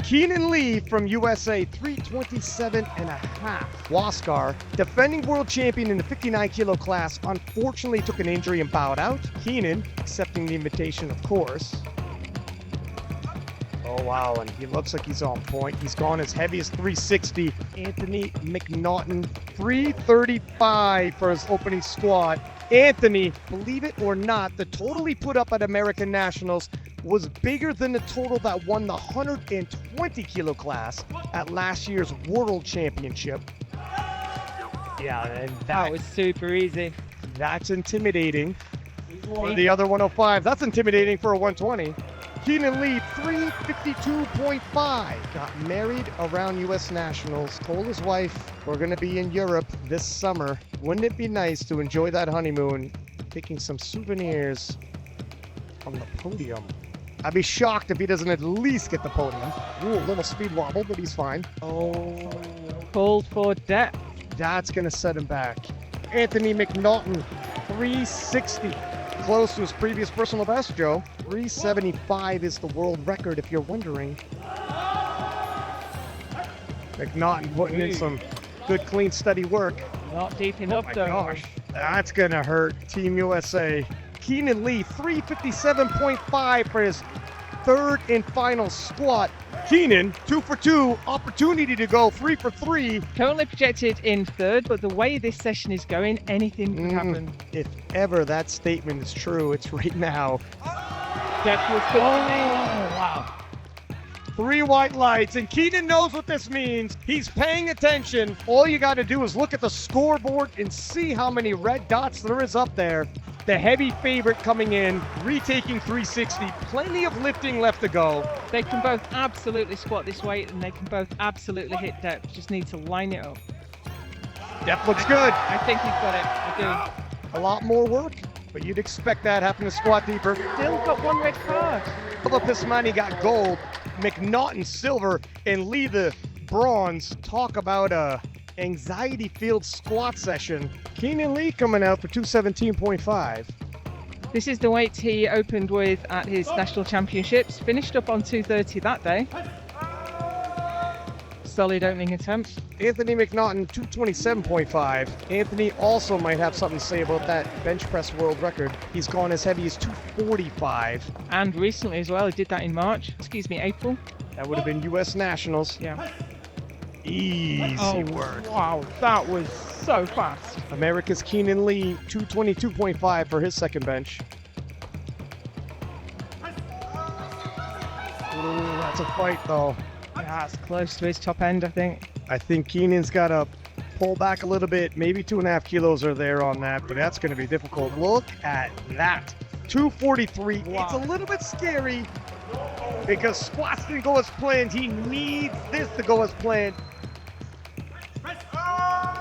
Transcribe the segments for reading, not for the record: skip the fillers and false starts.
Keenan Lee from USA, 327.5. Waskar, defending world champion in the 59 kilo class, unfortunately took an injury and bowed out. Keenan, accepting the invitation, of course. Oh, wow, and he looks like he's on point. He's gone as heavy as 360. Anthony McNaughton, 335 for his opening squat. Anthony, believe it or not, the total he put up at American Nationals was bigger than the total that won the 120 kilo class at last year's World Championship. Yeah, and that was super easy. That's intimidating. For the other 105, that's intimidating for a 120. Keenan Lee, 352.5. Got married around U.S. Nationals. Told his wife, we're going to be in Europe this summer. Wouldn't it be nice to enjoy that honeymoon, taking some souvenirs from the podium? I'd be shocked if he doesn't at least get the podium. Ooh, a little speed wobble, but he's fine. Oh, called for depth. That's going to set him back. Anthony McNaughton, 360. Close to his previous personal best, Joe. 375 is the world record, if you're wondering. McNaughton putting in some good, clean, steady work. Not deep enough, though. Oh my gosh, that's gonna hurt Team USA. Keenan Lee, 357.5 for his third and final squat. Keenan, 2 for 2, opportunity to go 3 for 3. Currently projected in third, but the way this session is going, anything can happen. If ever that statement is true, it's right now. That was good. Oh, wow. 3 white lights, and Keenan knows what this means. He's paying attention. All you got to do is look at the scoreboard and see how many red dots there is up there. The heavy favorite coming in, retaking 360. Plenty of lifting left to go. They can both absolutely squat this weight, and they can both absolutely hit depth. Just need to line it up. Depth looks good. I think he's got it. I do. A lot more work, but you'd expect that happening to squat deeper. Still got 1 red card. Pismani got gold, McNaughton silver, and Lee the bronze. Talk about a anxiety-filled squat session. Keenan Lee coming out for 217.5. This is the weight he opened with at his national championships. Finished up on 230 that day. Solid opening attempt. Anthony McNaughton, 227.5. Anthony also might have something to say about that bench press world record. He's gone as heavy as 245. And recently as well, he did that in March. April. That would have been U.S. Nationals. Yeah. Easy work. Wow, that was so fast. America's Keenan Lee, 222.5 for his second bench. Ooh, that's a fight though. Yeah, it's close to his top end, I think. I think Keenan's got to pull back a little bit. Maybe 2.5 kilos are there on that, but that's going to be difficult. Look at that. 243. Wow. It's a little bit scary because squats didn't go as planned. He needs this to go as planned.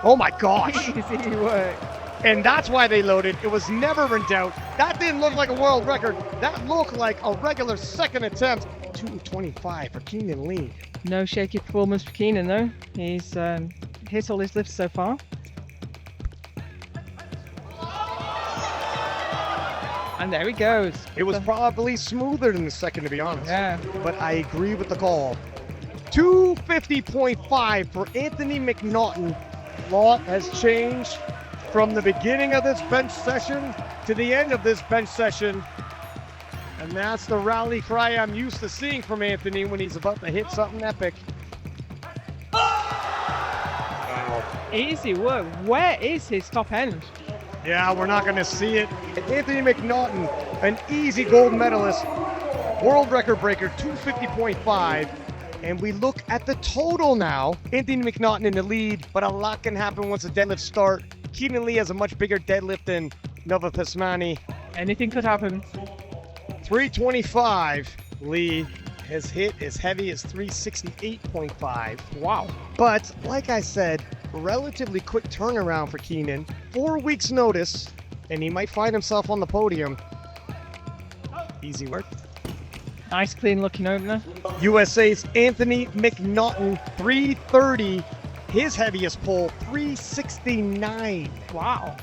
Oh my gosh. Easy work. And that's why they loaded. It was never in doubt. That didn't look like a world record. That looked like a regular second attempt. 225 for Keenan Lee. No shaky performance for Keenan though. He's hit all his lifts so far. And there he goes. It was probably smoother than the second, to be honest. Yeah. But I agree with the call. 250.5 for Anthony McNaughton. A lot has changed from the beginning of this bench session to the end of this bench session. And that's the rally cry I'm used to seeing from Anthony when he's about to hit something epic. Wow. Easy work. Where is his top end? Yeah, we're not going to see it. Anthony McNaughton, an easy gold medalist, world record breaker, 250.5. And we look at the total now. Anthony McNaughton in the lead, but a lot can happen once the deadlifts start. Keenan Lee has a much bigger deadlift than Nova Pismani. Anything could happen. 325. Lee has hit as heavy as 368.5. Wow. But like I said, relatively quick turnaround for Keenan. 4 weeks notice, and he might find himself on the podium. Easy work. Nice clean looking opener. USA's Anthony McNaughton, 330. His heaviest pull, 369. Wow.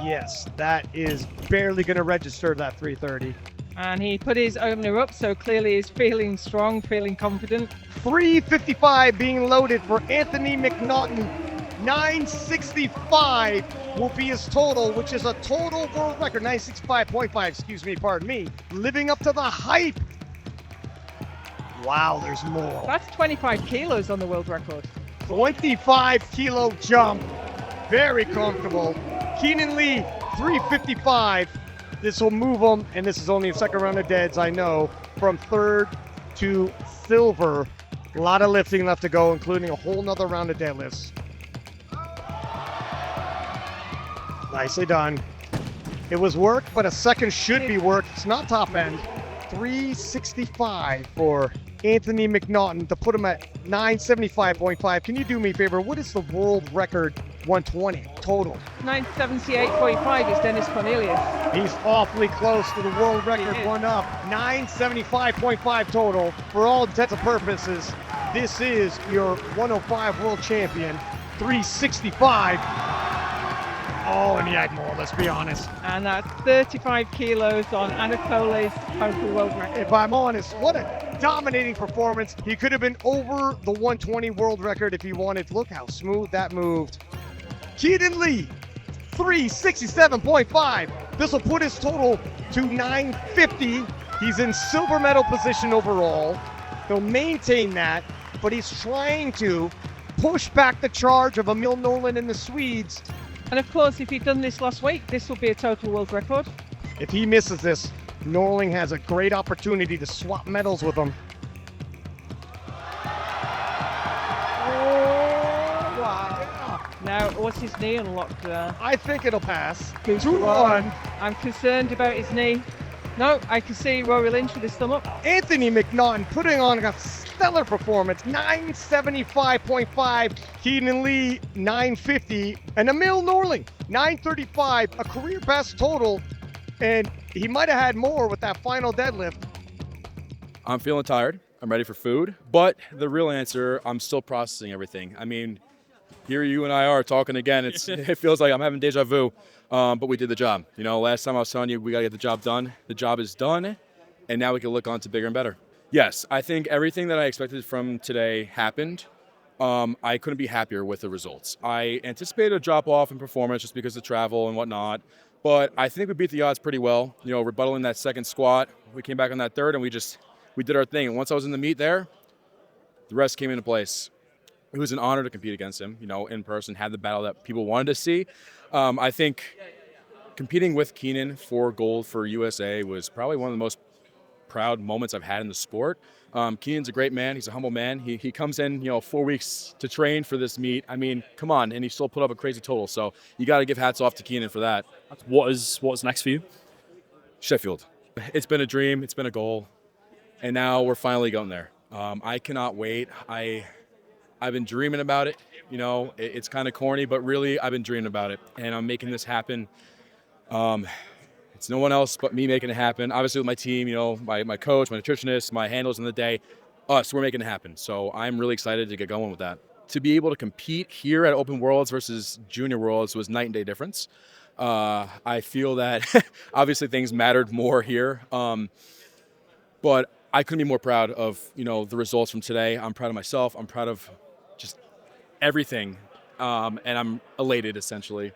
Yes, that is barely going to register that 330. And he put his opener up, so clearly he's feeling strong, feeling confident. 355 being loaded for Anthony McNaughton. 965 will be his total, which is a total world record. 965.5, excuse me, pardon me. Living up to the hype. Wow, there's more. That's 25 kilos on the world record. 25 kilo jump. Very comfortable. Keenan Lee, 355. This will move him, and this is only a second round of deads, I know, from third to silver. A lot of lifting left to go, including a whole nother round of deadlifts. Nicely done. It was work, but a second should be work. It's not top end. 365 for Anthony McNaughton to put him at 975.5. Can you do me a favor? What is the world record 120 total? 978.5 is Dennis Cornelius. He's awfully close to the world record, one up. 975.5 total. For all intents and purposes, this is your 105 world champion. 365. Oh, and he had more, let's be honest. And that's 35 kilos on Anakole's total world record. If I'm honest, what a dominating performance. He could have been over the 120 world record if he wanted. Look how smooth that moved. Keenan Lee, 367.5. This will put his total to 950. He's in silver medal position overall. He'll maintain that, but he's trying to push back the charge of Emil Nolan and the Swedes. And of course, if he'd done this last week, this will be a total world record. If he misses this, Norling has a great opportunity to swap medals with him. Oh, wow. Now, what's his knee unlocked there? I think it'll pass. 2-1. I'm concerned about his knee. No, I can see Rory Lynch with his thumb up. Anthony McNaughton putting on a stellar performance. 975.5. Keenan Lee, 950. And Emil Norling, 935. A career best total. And he might have had more with that final deadlift. I'm feeling tired. I'm ready for food. But the real answer, I'm still processing everything. I mean, here you and I are talking again. It feels like I'm having deja vu. But we did the job. You know, last time I was telling you we got to get the job done. The job is done. And now we can look on to bigger and better. Yes, I think everything that I expected from today happened. I couldn't be happier with the results. I anticipated a drop off in performance just because of travel and whatnot. But I think we beat the odds pretty well. You know, rebuttaling that second squat. We came back on that third and we did our thing. And once I was in the meet there, the rest came into place. It was an honor to compete against him, you know, in person, had the battle that people wanted to see. I think competing with Keenan for gold for USA was probably one of the most proud moments I've had in the sport. Keenan's a great man. He's a humble man. He comes in, you know, 4 weeks to train for this meet. I mean, come on, and he still put up a crazy total. So you got to give hats off to Keenan for that. What's next for you? Sheffield. It's been a dream. It's been a goal. And now we're finally going there. I cannot wait. I've been dreaming about it. You know, it's kind of corny, but really I've been dreaming about it. And I'm making this happen. It's no one else but me making it happen. Obviously with my team, you know, my coach, my nutritionist, my handlers in the day, we're making it happen. So I'm really excited to get going with that. To be able to compete here at Open Worlds versus Junior Worlds was night and day difference. I feel that obviously things mattered more here. But I couldn't be more proud of, you know, the results from today. I'm proud of myself. I'm proud of just everything. And I'm elated, essentially.